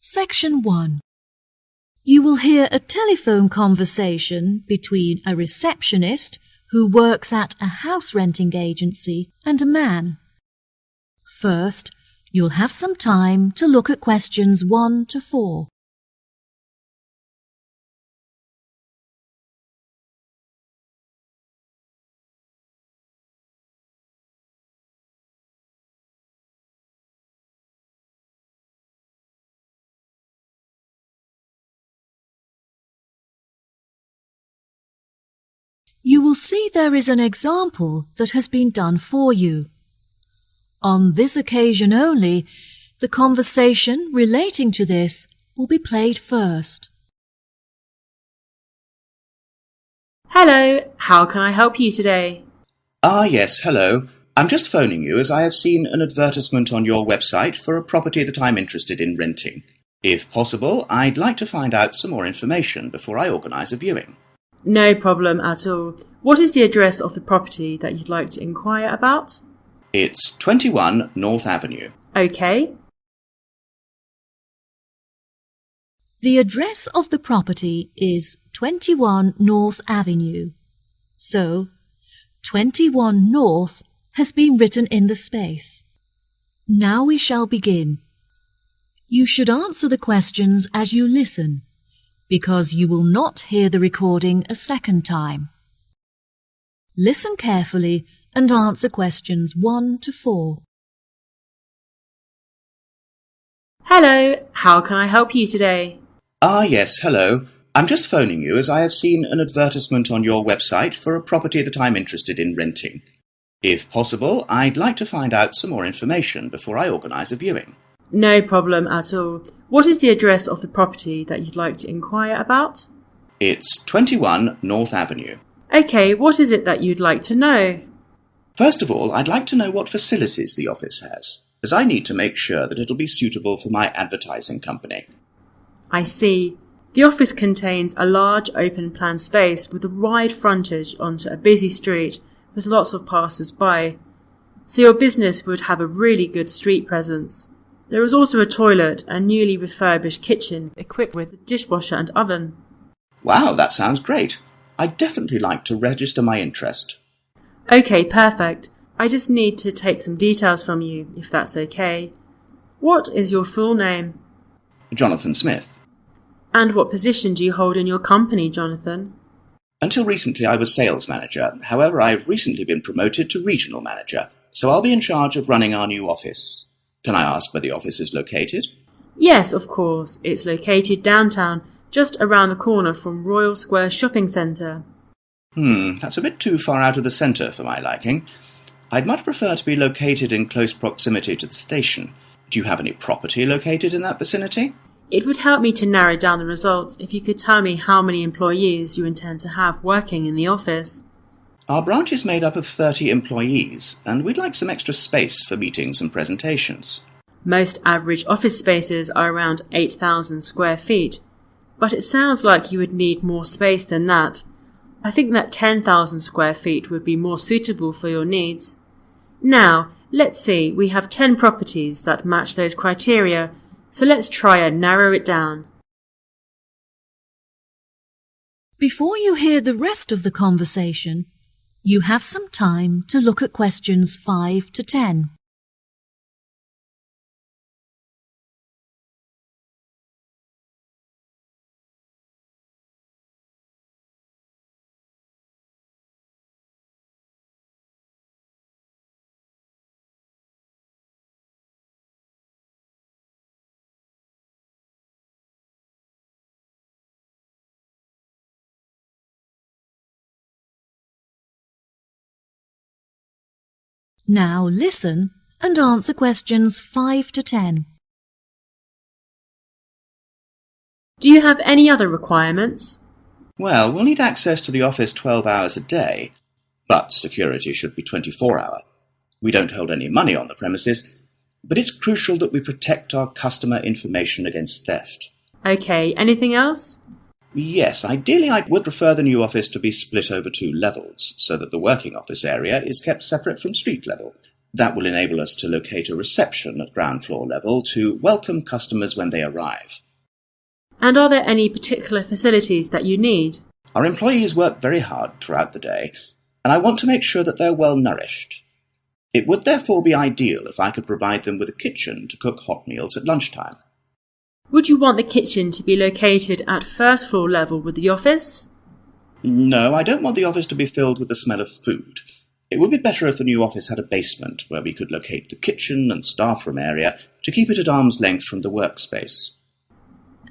Section 1. You will hear a telephone conversation between a receptionist who works at a house renting agency and a man. First, you'll have some time to look at questions 1 to 4. You will see there is an example that has been done for you. On this occasion only, the conversation relating to this will be played first. Hello, how can I help you today? Yes, hello. I'm just phoning you as I have seen an advertisement on your website for a property that I'm interested in renting. If possible, I'd like to find out some more information before I organise a viewing. No problem at all. What is the address of the property that you'd like to inquire about? It's 21 North Avenue. Okay. The address of the property is 21 North Avenue. So, 21 North has been written in the space. Now we shall begin. You should answer the questions as you listen, because you will not hear the recording a second time. Listen carefully and answer questions 1 to 4. Hello, how can I help you today? Yes, hello. I'm just phoning you as I have seen an advertisement on your website for a property that I'm interested in renting. If possible, I'd like to find out some more information before I organise a viewing. No problem at all. What is the address of the property that you'd like to inquire about? It's 21 North Avenue. Okay, what is it that you'd like to know? First of all, I'd like to know what facilities the office has, as I need to make sure that it'll be suitable for my advertising company. I see. The office contains a large open-plan space with a wide frontage onto a busy street with lots of passers-by, so your business would have a really good street presence. There is also a toilet and newly refurbished kitchen equipped with a dishwasher and oven. Wow, that sounds great. I'd definitely like to register my interest. Okay, perfect. I just need to take some details from you, if that's okay. What is your full name? Jonathan Smith. And what position do you hold in your company, Jonathan? Until recently I was sales manager. However, I've recently been promoted to regional manager, so I'll be in charge of running our new office. Can I ask where the office is located? Yes, of course. It's located downtown, just around the corner from Royal Square Shopping Centre. That's a bit too far out of the centre for my liking. I'd much prefer to be located in close proximity to the station. Do you have any property located in that vicinity? It would help me to narrow down the results if you could tell me how many employees you intend to have working in the office. Our branch is made up of 30 employees, and we'd like some extra space for meetings and presentations. Most average office spaces are around 8,000 square feet, but it sounds like you would need more space than that. I think that 10,000 square feet would be more suitable for your needs. Now, let's see, we have 10 properties that match those criteria, so let's try and narrow it down. Before you hear the rest of the conversation, you have some time to look at questions 5 to 10. Now listen and answer questions 5 to 10. Do you have any other requirements? Well, we'll need access to the office 12 hours a day, but security should be 24-hour. We don't hold any money on the premises, but it's crucial that we protect our customer information against theft. Okay, anything else? Yes, ideally I would prefer the new office to be split over 2 levels, so that the working office area is kept separate from street level. That will enable us to locate a reception at ground floor level to welcome customers when they arrive. And are there any particular facilities that you need? Our employees work very hard throughout the day, and I want to make sure that they're well nourished. It would therefore be ideal if I could provide them with a kitchen to cook hot meals at lunchtime. Would you want the kitchen to be located at first floor level with the office? No, I don't want the office to be filled with the smell of food. It would be better if the new office had a basement where we could locate the kitchen and staff room area to keep it at arm's length from the workspace.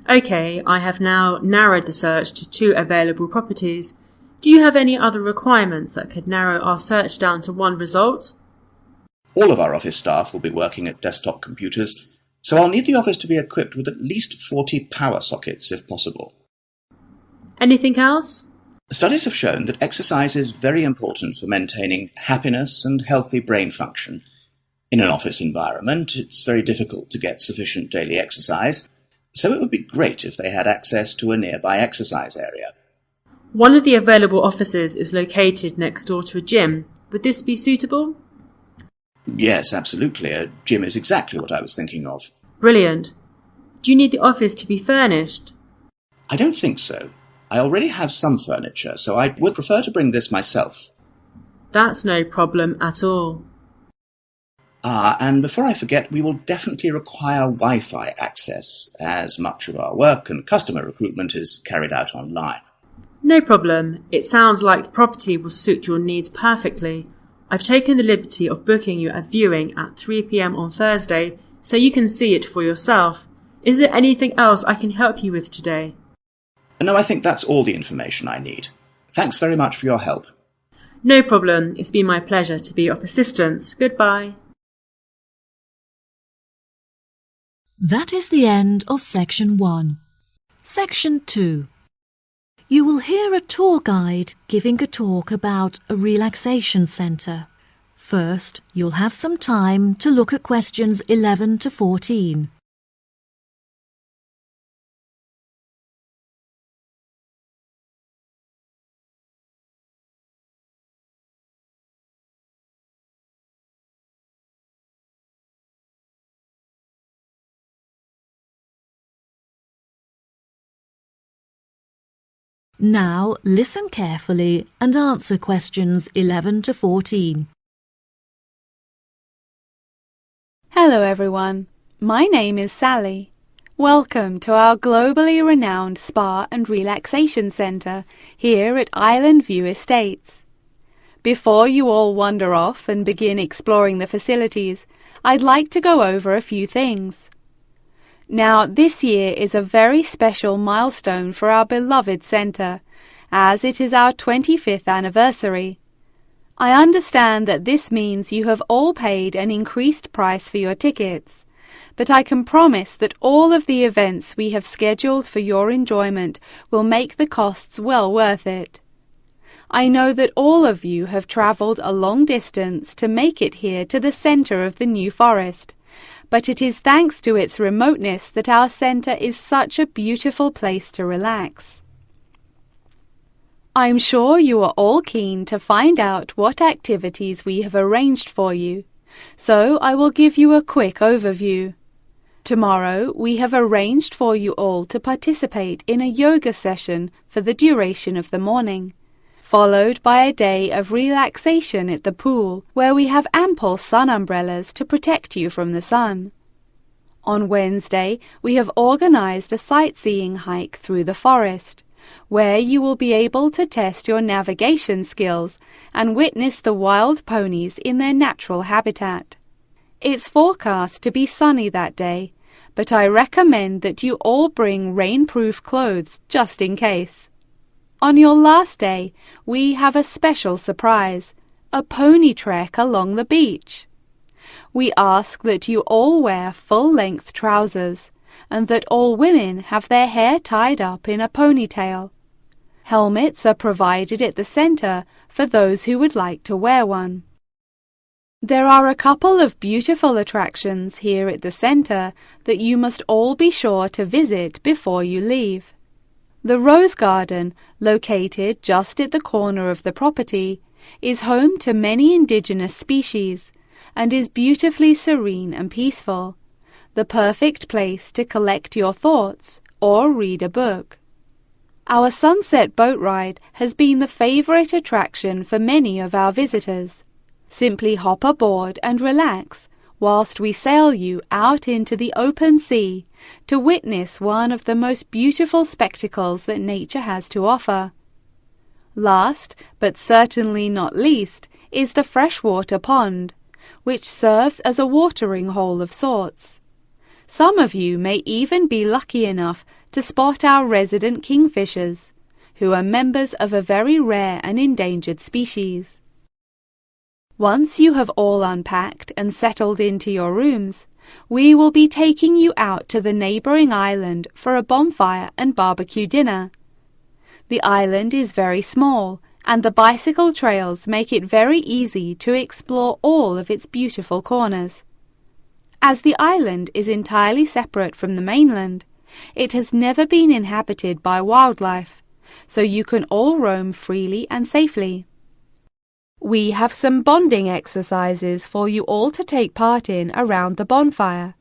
OK, I have now narrowed the search to 2 available properties. Do you have any other requirements that could narrow our search down to 1 result? All of our office staff will be working at desktop computers, so I'll need the office to be equipped with at least 40 power sockets if possible. Anything else? Studies have shown that exercise is very important for maintaining happiness and healthy brain function. In an office environment, it's very difficult to get sufficient daily exercise, so it would be great if they had access to a nearby exercise area. One of the available offices is located next door to a gym. Would this be suitable? Yes, absolutely. A gym is exactly what I was thinking of. Brilliant. Do you need the office to be furnished? I don't think so. I already have some furniture, so I would prefer to bring this myself. That's no problem at all. And before I forget, we will definitely require Wi-Fi access, as much of our work and customer recruitment is carried out online. No problem. It sounds like the property will suit your needs perfectly. I've taken the liberty of booking you a viewing at 3 p.m. on Thursday, so you can see it for yourself. Is there anything else I can help you with today? No, I think that's all the information I need. Thanks very much for your help. No problem. It's been my pleasure to be of assistance. Goodbye. That is the end of Section 1. Section 2. You will hear a tour guide giving a talk about a relaxation centre. First, you'll have some time to look at questions 11 to 14. Now listen carefully and answer questions 11 to 14. Hello everyone, my name is Sally. Welcome to our globally renowned spa and relaxation centre here at Island View Estates. Before you all wander off and begin exploring the facilities, I'd like to go over a few things. Now, this year is a very special milestone for our beloved centre, as it is our 25th anniversary. I understand that this means you have all paid an increased price for your tickets, but I can promise that all of the events we have scheduled for your enjoyment will make the costs well worth it. I know that all of you have travelled a long distance to make it here to the centre of the New Forest, but it is thanks to its remoteness that our centre is such a beautiful place to relax. I'm sure you are all keen to find out what activities we have arranged for you, so I will give you a quick overview. Tomorrow we have arranged for you all to participate in a yoga session for the duration of the morning, followed by a day of relaxation at the pool, where we have ample sun umbrellas to protect you from the sun. On Wednesday, we have organized a sightseeing hike through the forest, where you will be able to test your navigation skills and witness the wild ponies in their natural habitat. It's forecast to be sunny that day, but I recommend that you all bring rainproof clothes just in case. On your last day, we have a special surprise, a pony trek along the beach. We ask that you all wear full-length trousers and that all women have their hair tied up in a ponytail. Helmets are provided at the centre for those who would like to wear one. There are a couple of beautiful attractions here at the centre that you must all be sure to visit before you leave. The Rose Garden, located just at the corner of the property, is home to many indigenous species, and is beautifully serene and peaceful, the perfect place to collect your thoughts or read a book. Our sunset boat ride has been the favorite attraction for many of our visitors. Simply hop aboard and relax whilst we sail you out into the open sea to witness one of the most beautiful spectacles that nature has to offer. Last, but certainly not least, is the freshwater pond, which serves as a watering hole of sorts. Some of you may even be lucky enough to spot our resident kingfishers, who are members of a very rare and endangered species. Once you have all unpacked and settled into your rooms, we will be taking you out to the neighbouring island for a bonfire and barbecue dinner. The island is very small, and the bicycle trails make it very easy to explore all of its beautiful corners. As the island is entirely separate from the mainland, it has never been inhabited by wildlife, so you can all roam freely and safely. We have some bonding exercises for you all to take part in around the bonfire,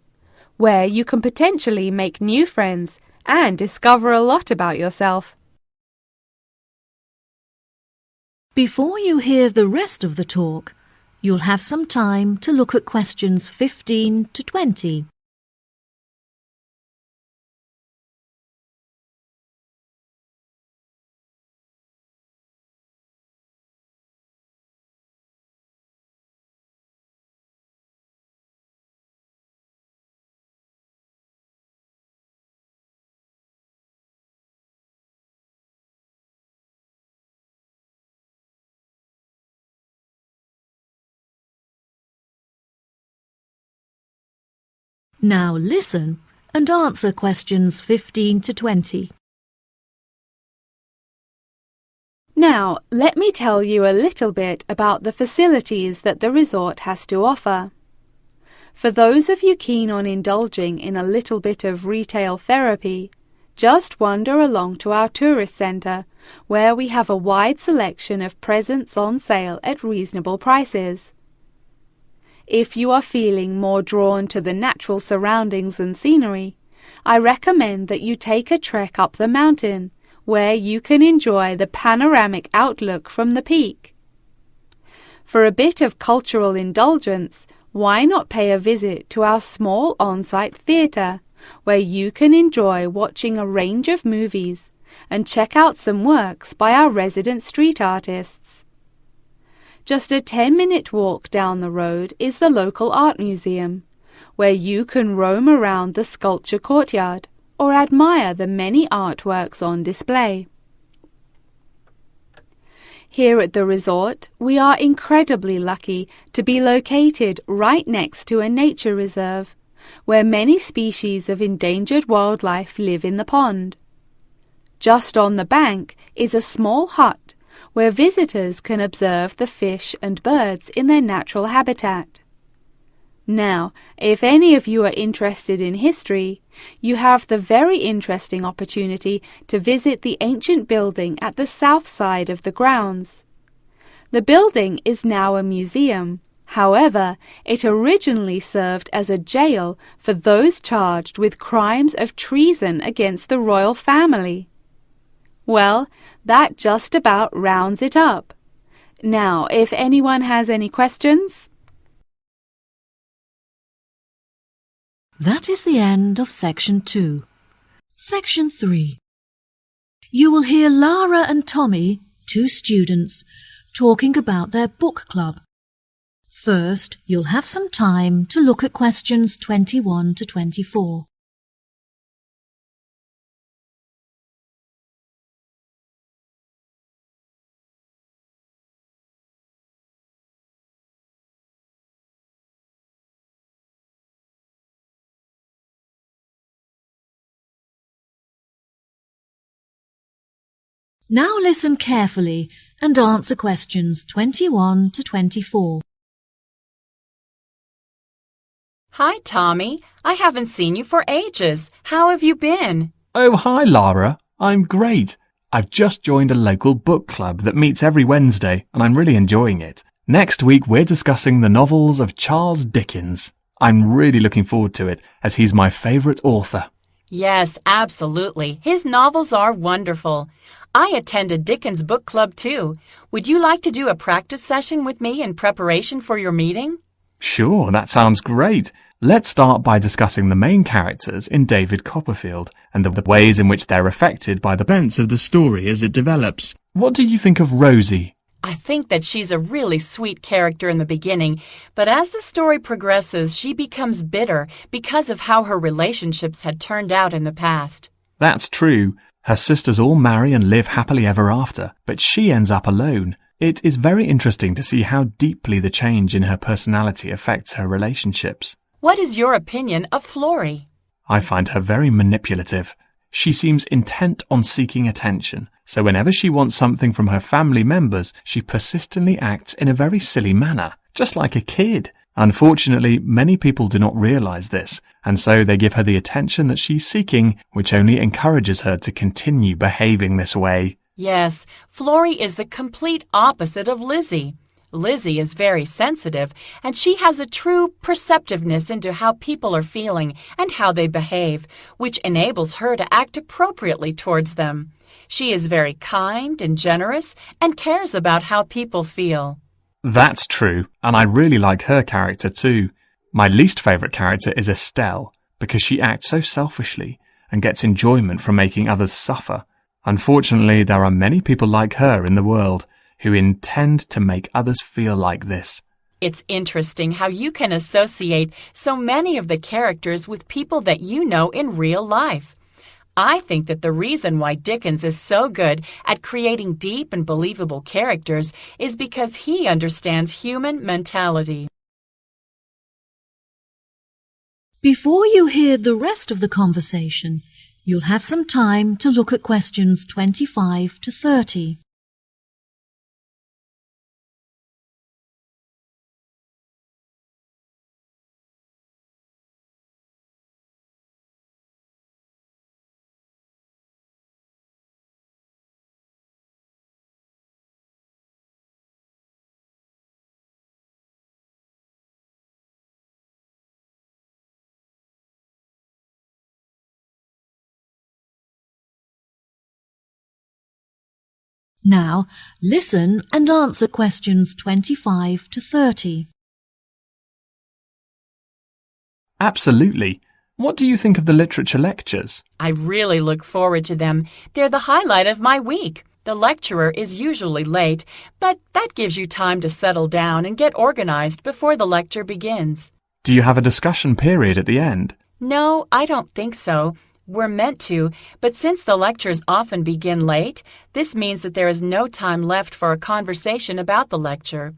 where you can potentially make new friends and discover a lot about yourself. Before you hear the rest of the talk, you'll have some time to look at questions 15 to 20. Now listen and answer questions 15 to 20. Now, let me tell you a little bit about the facilities that the resort has to offer. For those of you keen on indulging in a little bit of retail therapy, just wander along to our tourist centre, where we have a wide selection of presents on sale at reasonable prices. If you are feeling more drawn to the natural surroundings and scenery, I recommend that you take a trek up the mountain, where you can enjoy the panoramic outlook from the peak. For a bit of cultural indulgence, why not pay a visit to our small on-site theatre, where you can enjoy watching a range of movies and check out some works by our resident street artists. Just a 10-minute walk down the road is the local art museum, where you can roam around the sculpture courtyard or admire the many artworks on display. Here at the resort, we are incredibly lucky to be located right next to a nature reserve, where many species of endangered wildlife live in the pond. Just on the bank is a small hut where visitors can observe the fish and birds in their natural habitat. Now, if any of you are interested in history, you have the very interesting opportunity to visit the ancient building at the south side of the grounds. The building is now a museum. However, it originally served as a jail for those charged with crimes of treason against the royal family. Well, that just about rounds it up. Now, if anyone has any questions? That is the end of Section 2. Section 3. You will hear Lara and Tommy, two students, talking about their book club. First, you'll have some time to look at questions 21 to 24. Now listen carefully and answer questions 21 to 24. Hi, Tommy. I haven't seen you for ages. How have you been? Oh, hi, Lara. I'm great. I've just joined a local book club that meets every Wednesday, and I'm really enjoying it. Next week we're discussing the novels of Charles Dickens. I'm really looking forward to it, as he's my favourite author. Yes, absolutely. His novels are wonderful. I attended Dickens Book Club too. Would you like to do a practice session with me in preparation for your meeting? Sure, that sounds great. Let's start by discussing the main characters in David Copperfield and the ways in which they're affected by the events of the story as it develops. What do you think of Rosie? I think that she's a really sweet character in the beginning, but as the story progresses, she becomes bitter because of how her relationships had turned out in the past. That's true. Her sisters all marry and live happily ever after, but she ends up alone. It is very interesting to see how deeply the change in her personality affects her relationships. What is your opinion of Florrie? I find her very manipulative. She seems intent on seeking attention, so whenever she wants something from her family members, she persistently acts in a very silly manner, just like a kid. Unfortunately, many people do not realize this, and so they give her the attention that she's seeking, which only encourages her to continue behaving this way. Yes, Florrie is the complete opposite of Lizzie. Lizzie is very sensitive, and she has a true perceptiveness into how people are feeling and how they behave, which enables her to act appropriately towards them. She is very kind and generous and cares about how people feel. That's true, and I really like her character too. My least favourite character is Estelle, because she acts so selfishly and gets enjoyment from making others suffer. Unfortunately, there are many people like her in the world who intend to make others feel like this. It's interesting how you can associate so many of the characters with people that you know in real life. I think that the reason why Dickens is so good at creating deep and believable characters is because he understands human mentality. Before you hear the rest of the conversation, you'll have some time to look at questions 25 to 30. Now, listen and answer questions 25 to 30. Absolutely. What do you think of the literature lectures? I really look forward to them. They're the highlight of my week. The lecturer is usually late, but that gives you time to settle down and get organized before the lecture begins. Do you have a discussion period at the end? No, I don't think so. We're meant to, but since the lectures often begin late, this means that there is no time left for a conversation about the lecture.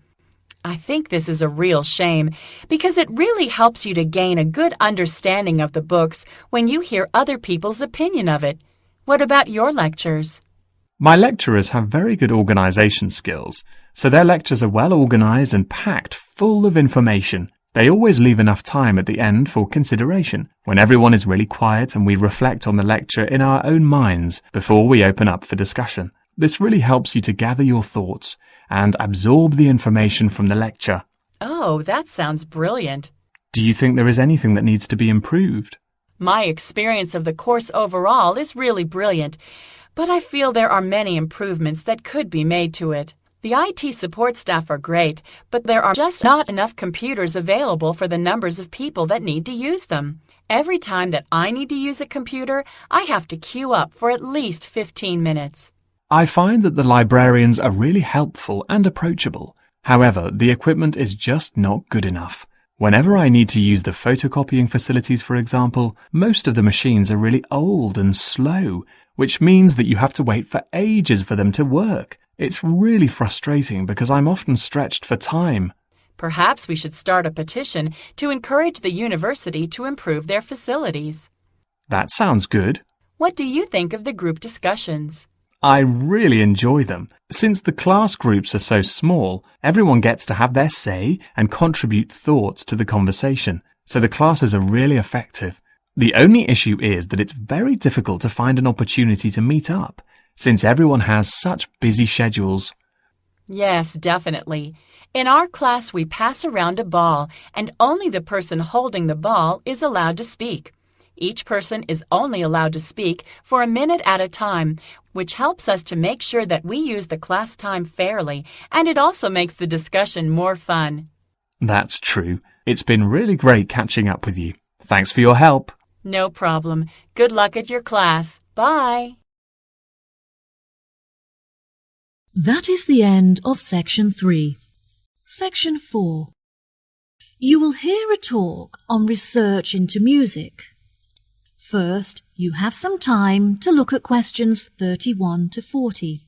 I think this is a real shame, because it really helps you to gain a good understanding of the books when you hear other people's opinion of it. What about your lectures? My lecturers have very good organisation skills, so their lectures are well organised and packed full of information. They always leave enough time at the end for consideration, when everyone is really quiet and we reflect on the lecture in our own minds before we open up for discussion. This really helps you to gather your thoughts and absorb the information from the lecture. Oh, that sounds brilliant. Do you think there is anything that needs to be improved? My experience of the course overall is really brilliant, but I feel there are many improvements that could be made to it. The IT support staff are great, but there are just not enough computers available for the numbers of people that need to use them. Every time that I need to use a computer, I have to queue up for at least 15 minutes. I find that the librarians are really helpful and approachable. However, the equipment is just not good enough. Whenever I need to use the photocopying facilities, for example, most of the machines are really old and slow, which means that you have to wait for ages for them to work. It's really frustrating because I'm often stretched for time. Perhaps we should start a petition to encourage the university to improve their facilities. That sounds good. What do you think of the group discussions? I really enjoy them. Since the class groups are so small, everyone gets to have their say and contribute thoughts to the conversation, so the classes are really effective. The only issue is that it's very difficult to find an opportunity to meet up, since everyone has such busy schedules. Yes, definitely. In our class, we pass around a ball, and only the person holding the ball is allowed to speak. Each person is only allowed to speak for a minute at a time, which helps us to make sure that we use the class time fairly, and it also makes the discussion more fun. That's true. It's been really great catching up with you. Thanks for your help. No problem. Good luck at your class. Bye. That is the end of Section 3. Section 4. You will hear a talk on research into music. First, you have some time to look at questions 31 to 40.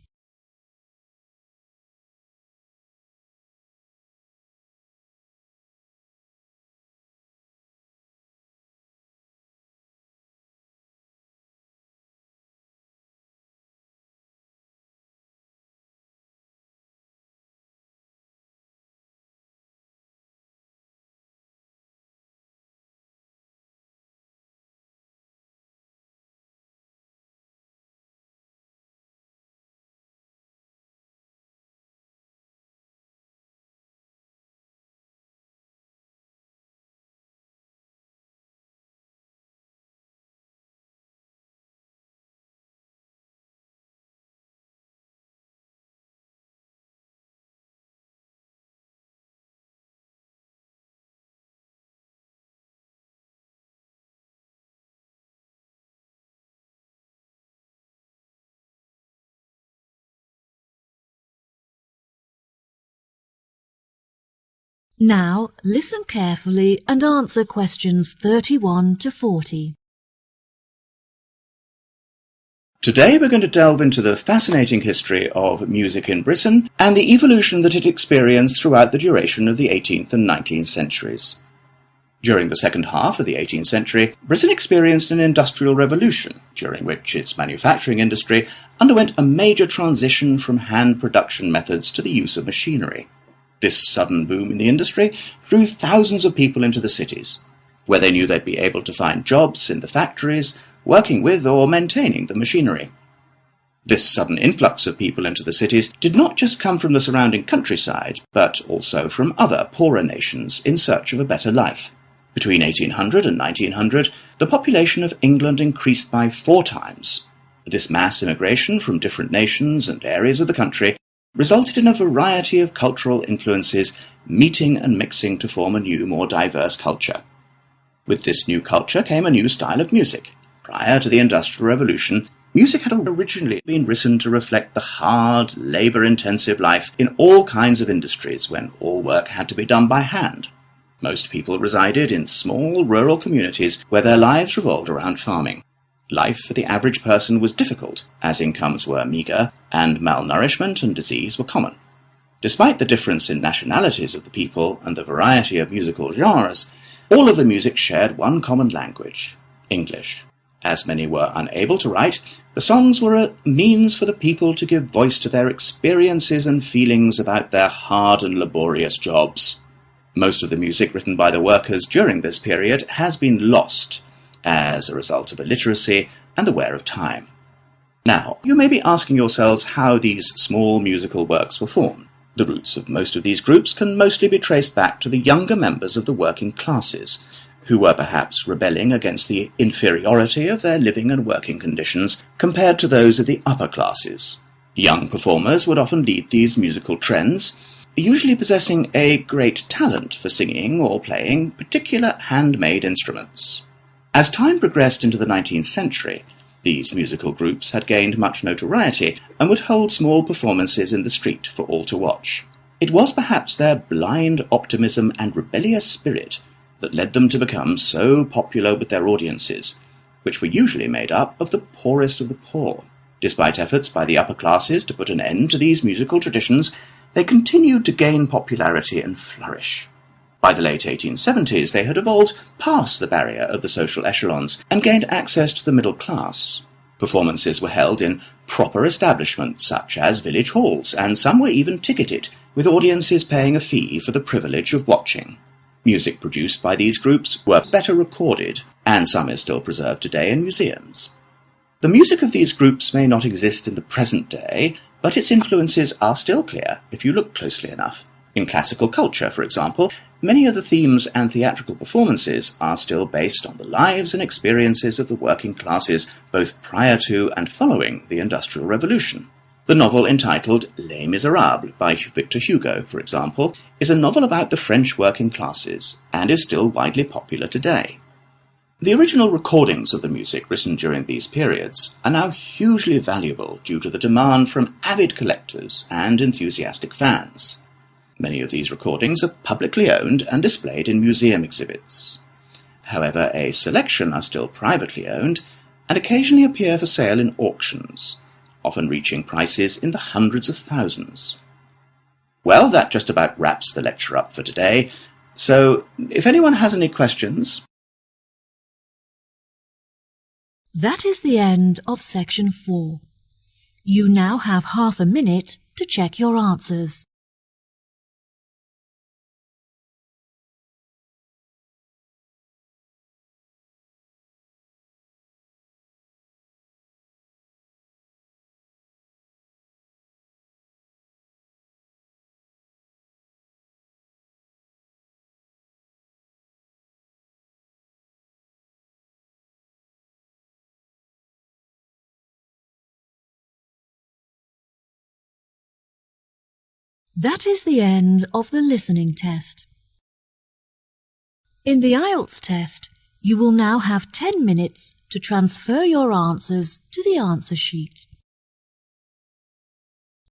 Now, listen carefully and answer questions 31 to 40. Today we're going to delve into the fascinating history of music in Britain and the evolution that it experienced throughout the duration of the 18th and 19th centuries. During the second half of the 18th century, Britain experienced an industrial revolution, during which its manufacturing industry underwent a major transition from hand production methods to the use of machinery. This sudden boom in the industry drew thousands of people into the cities, where they knew they'd be able to find jobs in the factories, working with or maintaining the machinery. This sudden influx of people into the cities did not just come from the surrounding countryside, but also from other poorer nations in search of a better life. Between 1800 and 1900, the population of England increased by 4 times. This mass immigration from different nations and areas of the country resulted in a variety of cultural influences meeting and mixing to form a new, more diverse culture. With this new culture came a new style of music. Prior to the Industrial Revolution, music had originally been written to reflect the hard, labour-intensive life in all kinds of industries when all work had to be done by hand. Most people resided in small rural communities where their lives revolved around farming. Life for the average person was difficult, as incomes were meagre, and malnourishment and disease were common. Despite the difference in nationalities of the people and the variety of musical genres, all of the music shared one common language, English. As many were unable to write, the songs were a means for the people to give voice to their experiences and feelings about their hard and laborious jobs. Most of the music written by the workers during this period has been lost, as a result of illiteracy and the wear of time. Now, you may be asking yourselves how these small musical works were formed. The roots of most of these groups can mostly be traced back to the younger members of the working classes, who were perhaps rebelling against the inferiority of their living and working conditions compared to those of the upper classes. Young performers would often lead these musical trends, usually possessing a great talent for singing or playing particular handmade instruments. As time progressed into the 19th century, these musical groups had gained much notoriety and would hold small performances in the street for all to watch. It was perhaps their blind optimism and rebellious spirit that led them to become so popular with their audiences, which were usually made up of the poorest of the poor. Despite efforts by the upper classes to put an end to these musical traditions, they continued to gain popularity and flourish. By the late 1870s, they had evolved past the barrier of the social echelons and gained access to the middle class. Performances were held in proper establishments, such as village halls, and some were even ticketed, with audiences paying a fee for the privilege of watching. Music produced by these groups were better recorded, and some is still preserved today in museums. The music of these groups may not exist in the present day, but its influences are still clear if you look closely enough. In classical culture, for example, many of the themes and theatrical performances are still based on the lives and experiences of the working classes both prior to and following the Industrial Revolution. The novel entitled Les Miserables by Victor Hugo, for example, is a novel about the French working classes and is still widely popular today. The original recordings of the music written during these periods are now hugely valuable due to the demand from avid collectors and enthusiastic fans. Many of these recordings are publicly owned and displayed in museum exhibits. However, a selection are still privately owned and occasionally appear for sale in auctions, often reaching prices in the hundreds of thousands. Well, that just about wraps the lecture up for today, so if anyone has any questions... That is the end of section 4. You now have half a minute to check your answers. That is the end of the listening test. In the IELTS test, you will now have 10 minutes to transfer your answers to the answer sheet.